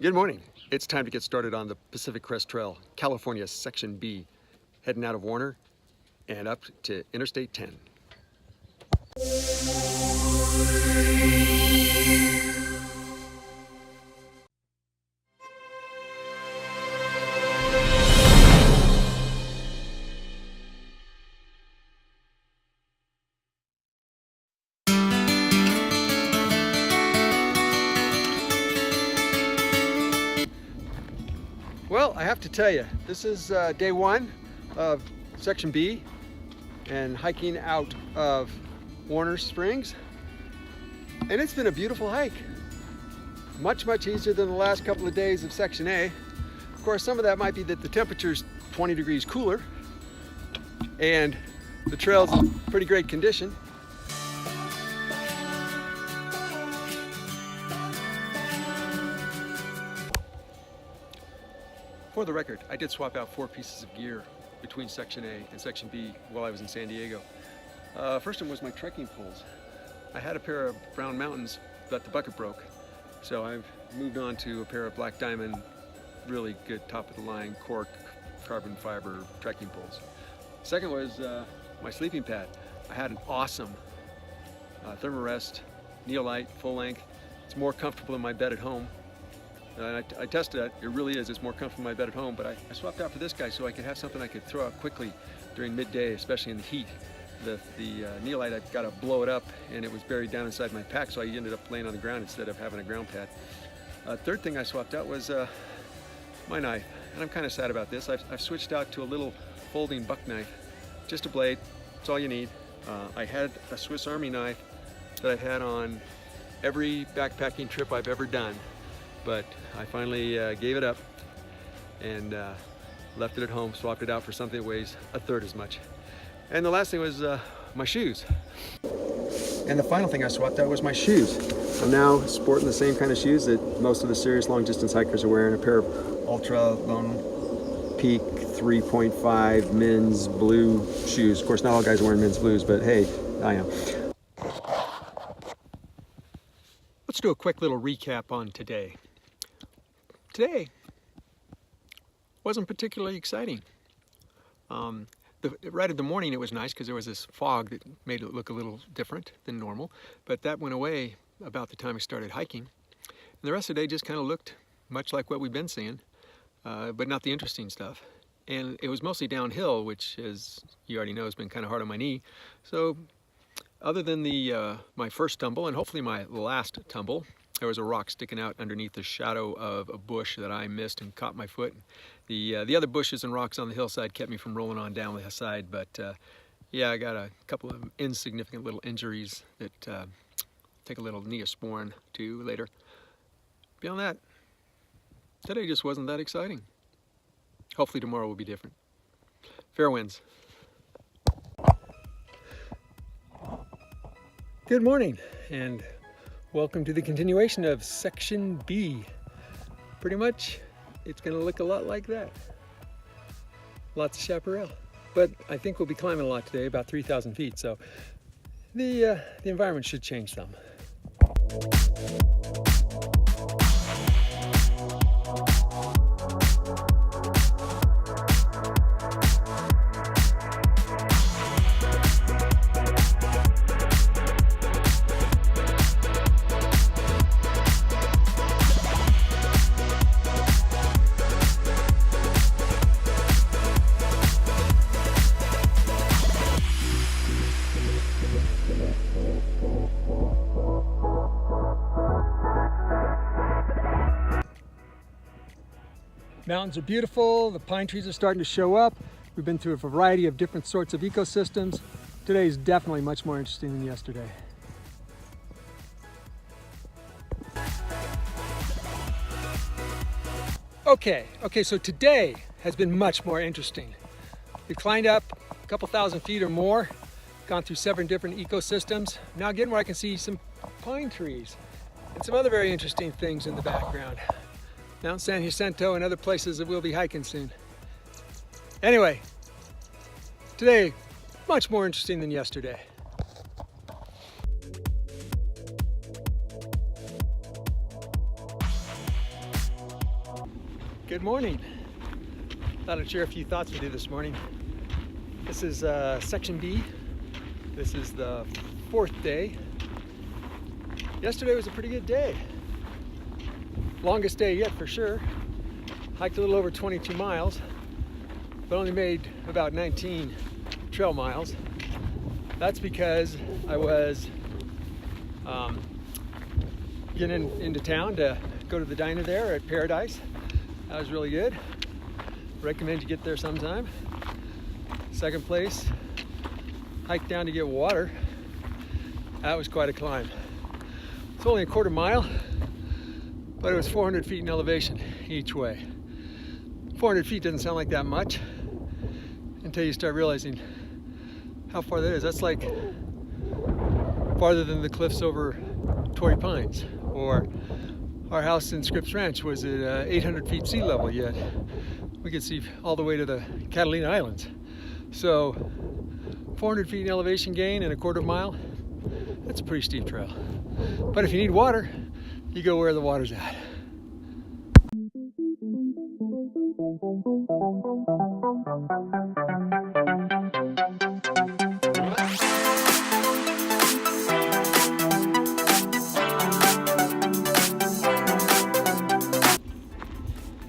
Good morning. It's time to get started on the Pacific Crest Trail, California Section B, heading out of Warner and up to Interstate 10. Well, I have to tell you, this is day one of Section B and hiking out of Warner Springs. And it's been a beautiful hike. Much easier than the last couple of days of Section A. Of course, some of that might be that the temperature's 20 degrees cooler and the trail's in pretty great condition. For the record, I did swap out 4 pieces of gear between Section A and Section B while I was in San Diego. First one was my trekking poles. I had a pair of Brown Mountains, but the bucket broke. So I've moved on to a pair of Black Diamond, really good top-of-the-line cork carbon fiber trekking poles. Second was my sleeping pad. I had an awesome Thermarest Neolite full length. It's more comfortable in my bed at home. I tested it, it really is. It's more comfortable in my bed at home, but I swapped out for this guy so I could have something I could throw out quickly during midday, especially in the heat. The Neolite, I've got to blow it up, and it was buried down inside my pack, so I ended up laying on the ground instead of having a ground pad. Third thing I swapped out was my knife, and I'm kind of sad about this. I've switched out to a little folding buck knife, just a blade. That's all you need. I had a Swiss Army knife that I've had on every backpacking trip I've ever done. But I finally gave it up and left it at home, swapped it out for something that weighs a third as much. And the last thing was my shoes. And the final thing I swapped out was my shoes. I'm now sporting the same kind of shoes that most of the serious long distance hikers are wearing, a pair of Ultra Lone Peak 3.5 men's blue shoes. Of course, not all guys are wearing men's blues, but hey, I am. Let's do a quick little recap on today. Today wasn't particularly exciting. Right at the morning it was nice because there was this fog that made it look a little different than normal, but that went away about the time I started hiking. And the rest of the day just kind of looked much like what we've been seeing, but not the interesting stuff. And it was mostly downhill, which, as you already know, has been kind of hard on my knee. So other than my first tumble, and hopefully my last tumble, there was a rock sticking out underneath the shadow of a bush that I missed and caught my foot. The other bushes and rocks on the hillside kept me from rolling on down the side, but yeah, I got a couple of insignificant little injuries that take a little Neosporin to later. Beyond that, today just wasn't that exciting. Hopefully tomorrow will be different. Fair winds. Good morning, and welcome to the continuation of Section B. Pretty much, it's going to look a lot like that. Lots of chaparral. But I think we'll be climbing a lot today, about 3,000 feet, so the environment should change some. Mountains are beautiful, the pine trees are starting to show up. We've been through a variety of different sorts of ecosystems. Today is definitely much more interesting than yesterday. Okay, so today has been much more interesting. We've climbed up a couple thousand feet or more, gone through 7 different ecosystems. Now getting where I can see some pine trees and some other very interesting things in the background. Mount San Jacinto and other places that we'll be hiking soon. Anyway, today, much more interesting than yesterday. Good morning. Thought I'd share a few thoughts with you this morning. This is Section B. This is the 4th day. Yesterday was a pretty good day. Longest day yet for sure. Hiked a little over 22 miles, but only made about 19 trail miles. That's because I was getting into town to go to the diner there at Paradise. That was really good. Recommend you get there sometime. Second place, hiked down to get water. That was quite a climb. It's only a quarter mile, but it was 400 feet in elevation each way. 400 feet doesn't sound like that much until you start realizing how far that is. That's like farther than the cliffs over Torrey Pines, or our house in Scripps Ranch was at 800 feet sea level, yet we could see all the way to the Catalina Islands. So 400 feet in elevation gain in a quarter mile, that's a pretty steep trail. But if you need water, you go where the water's at.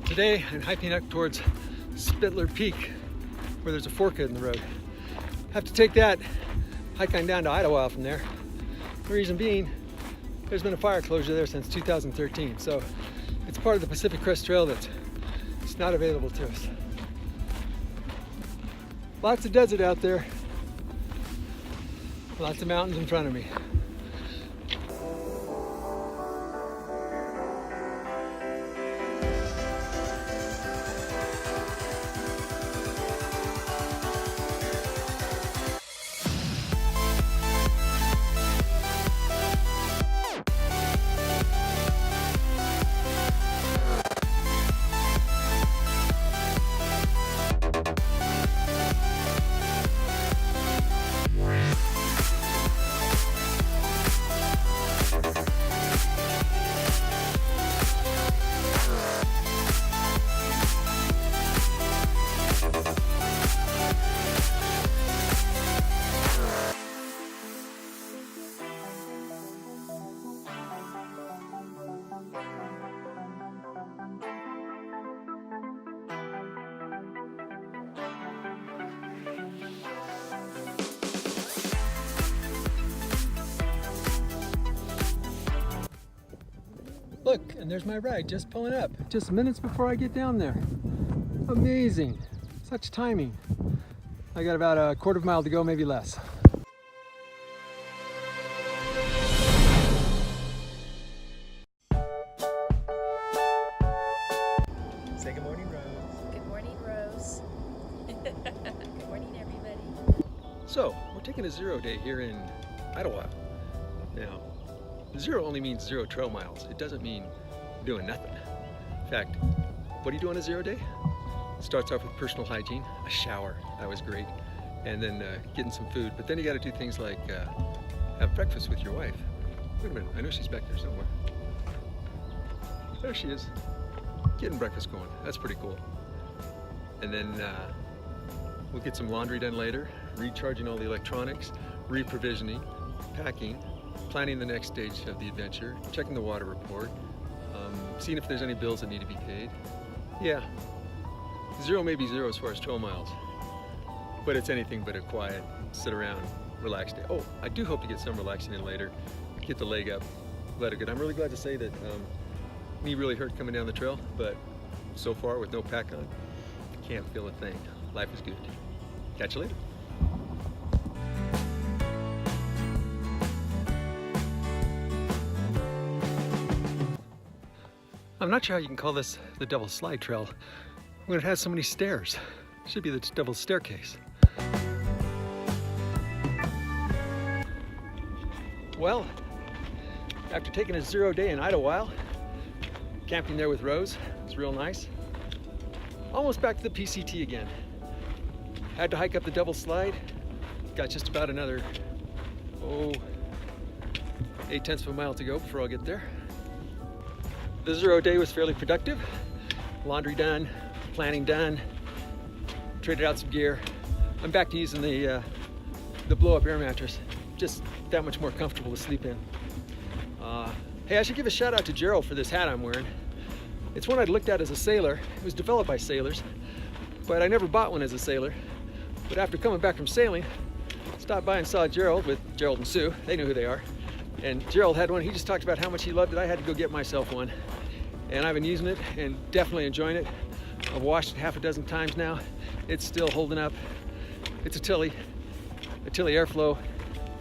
Today I'm hiking up towards Spittler Peak, where there's a fork in the road. Have to take that hike on down to Idyllwild from there. The reason being, there's been a fire closure there since 2013, so it's part of the Pacific Crest Trail that's not available to us. Lots of desert out there, lots of mountains in front of me. Look, and there's my ride just pulling up, just minutes before I get down there. Amazing, such timing. I got about a quarter mile to go, maybe less. Say good morning, Rose. Good morning, Rose. Good morning, everybody. So, we're taking a 0 day here in Idyllwild. Now, 0 only means 0 trail miles. It doesn't mean doing nothing. In fact, what do you do on a 0 day? It starts off with personal hygiene, a shower, that was great, and then getting some food. But then you got to do things like have breakfast with your wife. Wait a minute, I know she's back there somewhere. There she is, getting breakfast going. That's pretty cool. And then we'll get some laundry done later, recharging all the electronics, reprovisioning, packing, planning the next stage of the adventure, checking the water report, seeing if there's any bills that need to be paid. Yeah, 0 may be 0 as far as trail miles, but it's anything but a quiet, sit around, relax day. Oh, I do hope to get some relaxing in later, get the leg up, let it go. I'm really glad to say that knee really hurt coming down the trail, but so far with no pack on, can't feel a thing. Life is good. Catch you later. I'm not sure how you can call this the Devil's Slide Trail when it has so many stairs. It should be the Devil's Staircase. Well, after taking a 0 day in Idyllwild, camping there with Rose, it's real nice. Almost back to the PCT again. Had to hike up the Devil's Slide. Got just about another, 8/10 of a mile to go before I'll get there. The 0 day was fairly productive. laundry done, planning done, traded out some gear. I'm back to using the blow-up air mattress. Just that much more comfortable to sleep in. Hey, I should give a shout out to Gerald for this hat I'm wearing. It's one I'd looked at as a sailor. It was developed by sailors, but I never bought one as a sailor. But after coming back from sailing, stopped by and saw Gerald with Gerald and Sue. They knew who they are. And Gerald had one. He just talked about how much he loved it. I had to go get myself one. And I've been using it and definitely enjoying it. I've washed it half a dozen times now. It's still holding up. It's a Tilly airflow,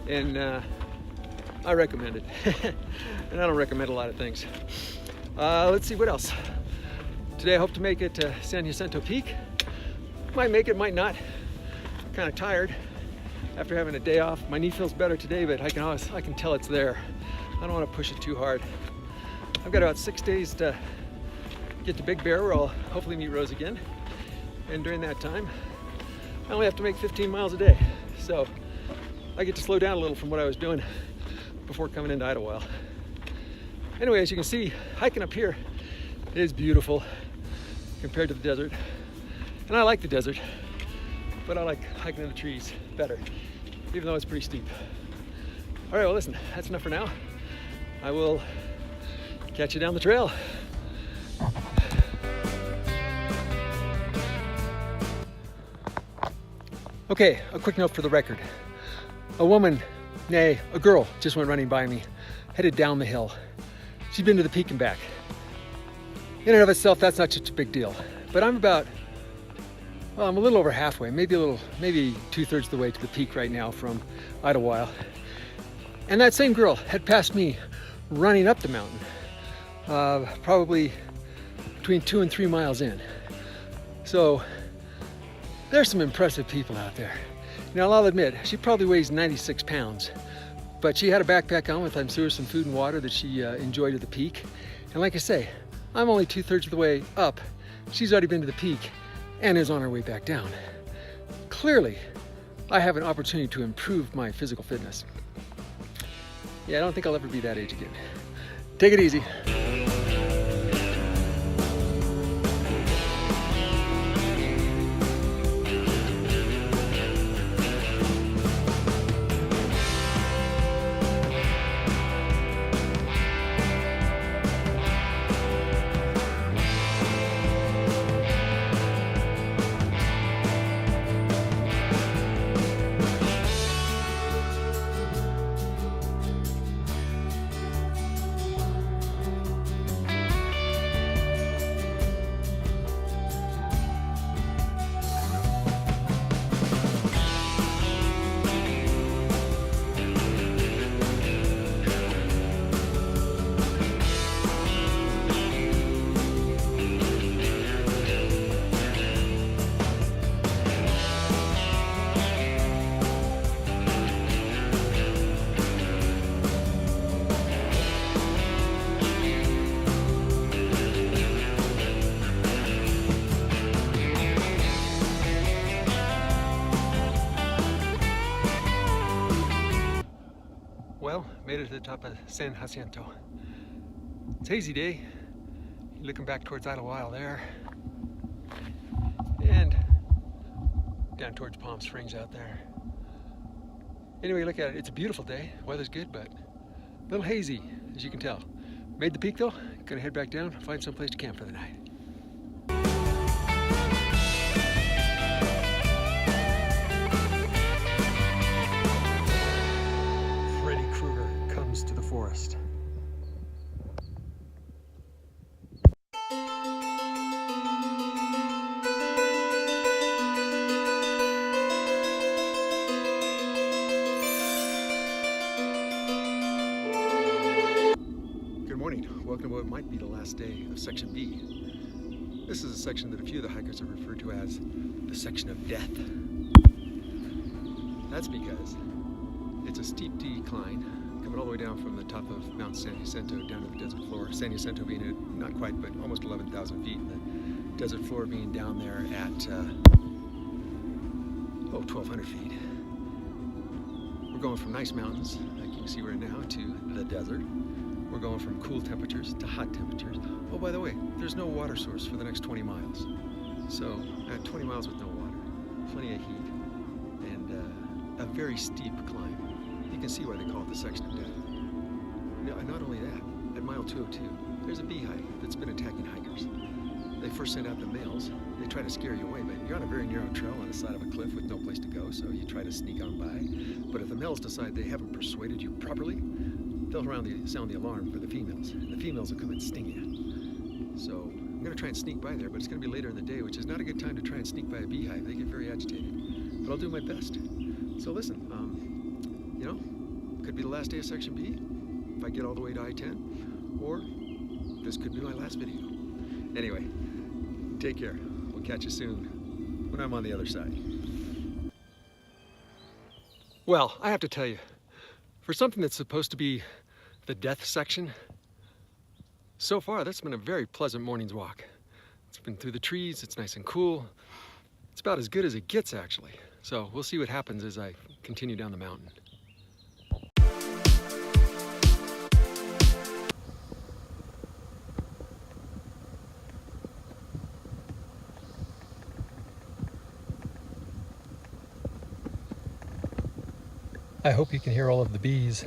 and I recommend it. And I don't recommend a lot of things. Let's see what else. Today I hope to make it to San Jacinto Peak. Might make it, might not. Kind of tired after having a day off. My knee feels better today, but I can tell it's there. I don't want to push it too hard. I've got about 6 days to get to Big Bear, where I'll hopefully meet Rose again. And during that time, I only have to make 15 miles a day. So I get to slow down a little from what I was doing before coming into Idyllwild. Anyway, as you can see, hiking up here is beautiful compared to the desert. And I like the desert, but I like hiking in the trees better, even though it's pretty steep. All right, well listen, that's enough for now. I will catch you down the trail. Okay, a quick note for the record. A woman, nay, a girl, just went running by me, headed down the hill. She'd been to the peak and back. In and of itself, that's not such a big deal. But I'm about, well, I'm a little over halfway, maybe 2/3 of the way to the peak right now from Idyllwild. And that same girl had passed me running up the mountain, probably between 2 and 3 miles in. So there's some impressive people out there. Now, I'll admit, she probably weighs 96 pounds, but she had a backpack on with, I'm sure, some food and water that she enjoyed at the peak. And like I say, I'm only 2/3 of the way up. She's already been to the peak and is on her way back down. Clearly, I have an opportunity to improve my physical fitness. Yeah, I don't think I'll ever be that age again. Take it easy. Well, made it to the top of San Jacinto. It's a hazy day. Looking back towards Idyllwild there. And down towards Palm Springs out there. Anyway, look at it. It's a beautiful day. Weather's good, but a little hazy, as you can tell. Made the peak though. Gonna head back down, find some place to camp for the night. To the forest. Good morning. Welcome to what might be the last day of Section B. This is a section that a few of the hikers have referred to as the section of death. That's because it's a steep decline coming all the way down from the top of Mount San Jacinto down to the desert floor. San Jacinto being at not quite, but almost 11,000 feet. And the desert floor being down there at 1,200 feet. We're going from nice mountains, like you can see right now, to the desert. We're going from cool temperatures to hot temperatures. Oh, by the way, there's no water source for the next 20 miles. So, 20 miles with no water, plenty of heat, and a very steep climb. You can see why they call it the section of death. Not only that, at mile 202, there's a beehive that's been attacking hikers. They first send out the males. They try to scare you away, but you're on a very narrow trail on the side of a cliff with no place to go, so you try to sneak on by. But if the males decide they haven't persuaded you properly, they'll sound the alarm for the females. And the females will come and sting you. So I'm going to try and sneak by there, but it's going to be later in the day, which is not a good time to try and sneak by a beehive. They get very agitated. But I'll do my best. So listen, you know, could be the last day of Section B if I get all the way to I-10, or this could be my last video. Anyway, take care. We'll catch you soon when I'm on the other side. Well, I have to tell you, for something that's supposed to be the death section, so far that's been a very pleasant morning's walk. It's been through the trees, it's nice and cool. It's about as good as it gets, actually. So we'll see what happens as I continue down the mountain. I hope you can hear all of the bees.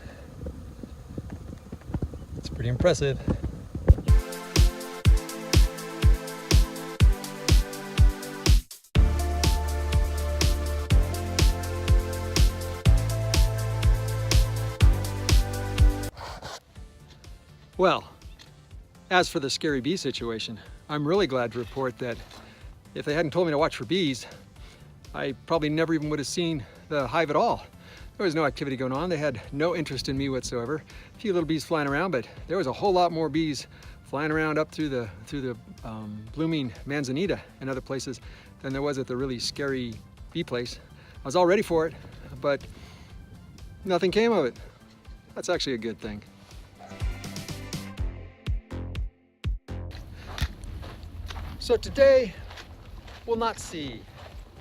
It's pretty impressive. Well, as for the scary bee situation, I'm really glad to report that if they hadn't told me to watch for bees, I probably never even would have seen the hive at all. There was no activity going on. They had no interest in me whatsoever. A few little bees flying around, but there was a whole lot more bees flying around up through the blooming manzanita and other places than there was at the really scary bee place. I was all ready for it, but nothing came of it. That's actually a good thing. So today, we'll not see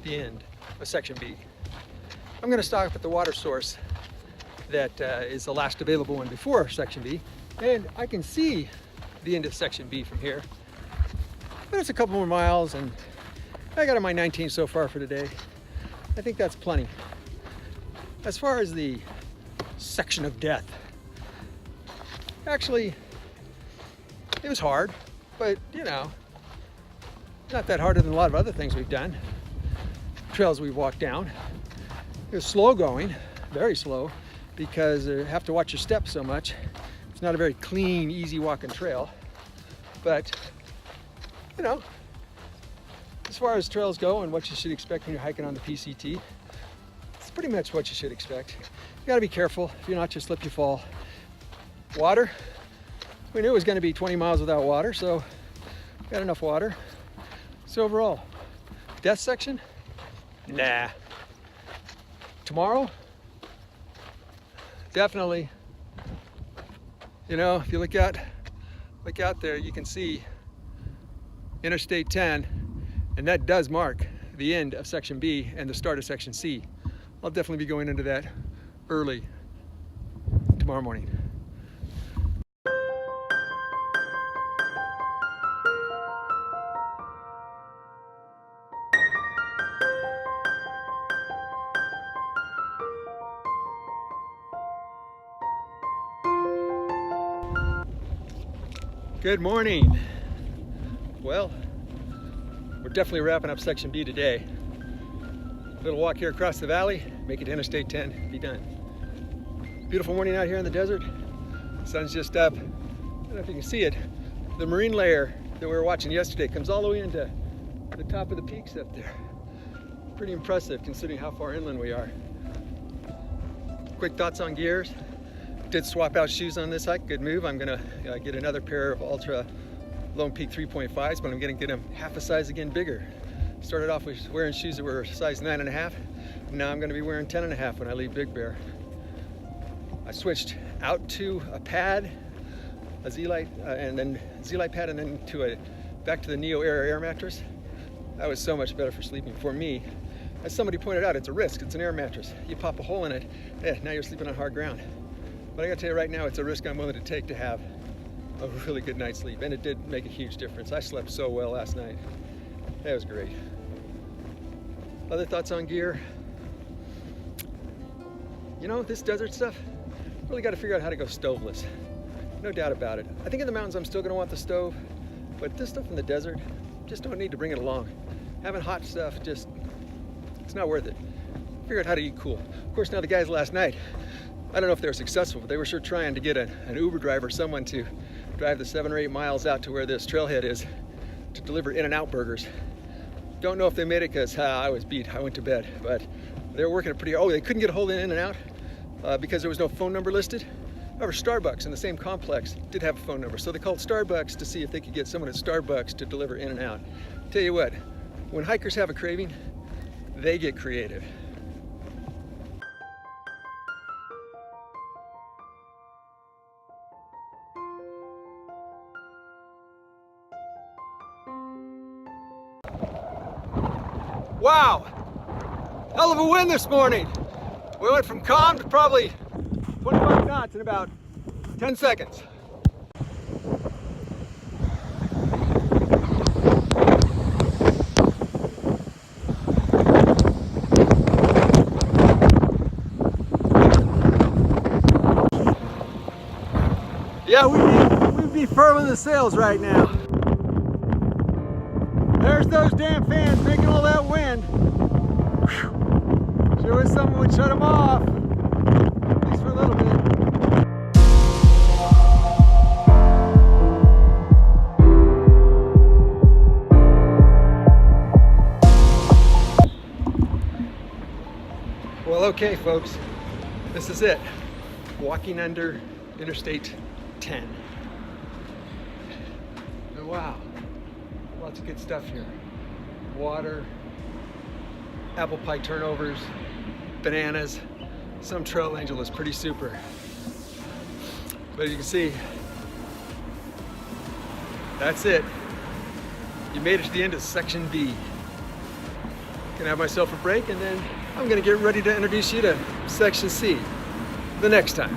the end of Section B. I'm going to stop at the water source that is the last available one before Section B, and I can see the end of Section B from here. But it's a couple more miles, and I got on my 19 so far for today. I think that's plenty. As far as the section of death, actually, it was hard, but you know, not that harder than a lot of other things we've done, trails we've walked down. It was slow going, very slow, because you have to watch your steps so much. It's not a very clean, easy walking trail. But, you know, as far as trails go and what you should expect when you're hiking on the PCT, it's pretty much what you should expect. You gotta be careful. If you're not, you slip, you fall. Water, we knew it was gonna be 20 miles without water, so got enough water. So overall, death section? Nah. Tomorrow? Definitely. You know, if you look out there, you can see Interstate 10, and that does mark the end of Section B and the start of Section C. I'll definitely be going into that early tomorrow morning. Good morning. Well, we're definitely wrapping up Section B today. Little walk here across the valley, make it to Interstate 10, be done. Beautiful morning out here in the desert. Sun's just up. I don't know if you can see it. The marine layer that we were watching yesterday comes all the way into the top of the peaks up there. Pretty impressive considering how far inland we are. Quick thoughts on gears. Did swap out shoes on this hike, good move. I'm gonna get another pair of Ultra Lone Peak 3.5s, but I'm gonna get them half a size again bigger. Started off with wearing shoes that were size 9.5. Now I'm gonna be wearing 10.5 when I leave Big Bear. I switched out to a pad, a Z-Lite, and then Z-Lite pad, and then back to the Neo Air mattress. That was so much better for sleeping for me. As somebody pointed out, it's a risk, it's an air mattress. You pop a hole in it, now you're sleeping on hard ground. But I gotta tell you right now, it's a risk I'm willing to take to have a really good night's sleep, and it did make a huge difference. I slept so well last night. That was great. Other thoughts on gear? You know, this desert stuff, really got to figure out how to go stoveless. No doubt about it. I think in the mountains I'm still going to want the stove, but this stuff in the desert, just don't need to bring it along. Having hot stuff, just, it's not worth it. Figure out how to eat cool. Of course, now the guys last night, I don't know if they were successful, but they were sure trying to get an Uber driver, someone to drive the 7 or 8 miles out to where this trailhead is to deliver In-N-Out burgers. Don't know if they made it because I was beat. I went to bed, but they were working it pretty. Oh, they couldn't get a hold of In-N-Out because there was no phone number listed. However, Starbucks in the same complex did have a phone number, so they called Starbucks to see if they could get someone at Starbucks to deliver In-N-Out. Tell you what, when hikers have a craving, they get creative. Wow, hell of a wind this morning. We went from calm to probably 25 knots in about 10 seconds. Yeah, we'd be furling the sails right now. There's those damn fans making all that wind. Whew. Sure wish someone would shut them off, at least for a little bit. Well, okay, folks, this is it. Walking under Interstate 10. And wow. Lots of good stuff here. Water, apple pie turnovers, bananas. Some trail angel is pretty super. But you can see, that's it. You made it to the end of section B. Gonna have myself a break and then I'm gonna get ready to introduce you to section C the next time.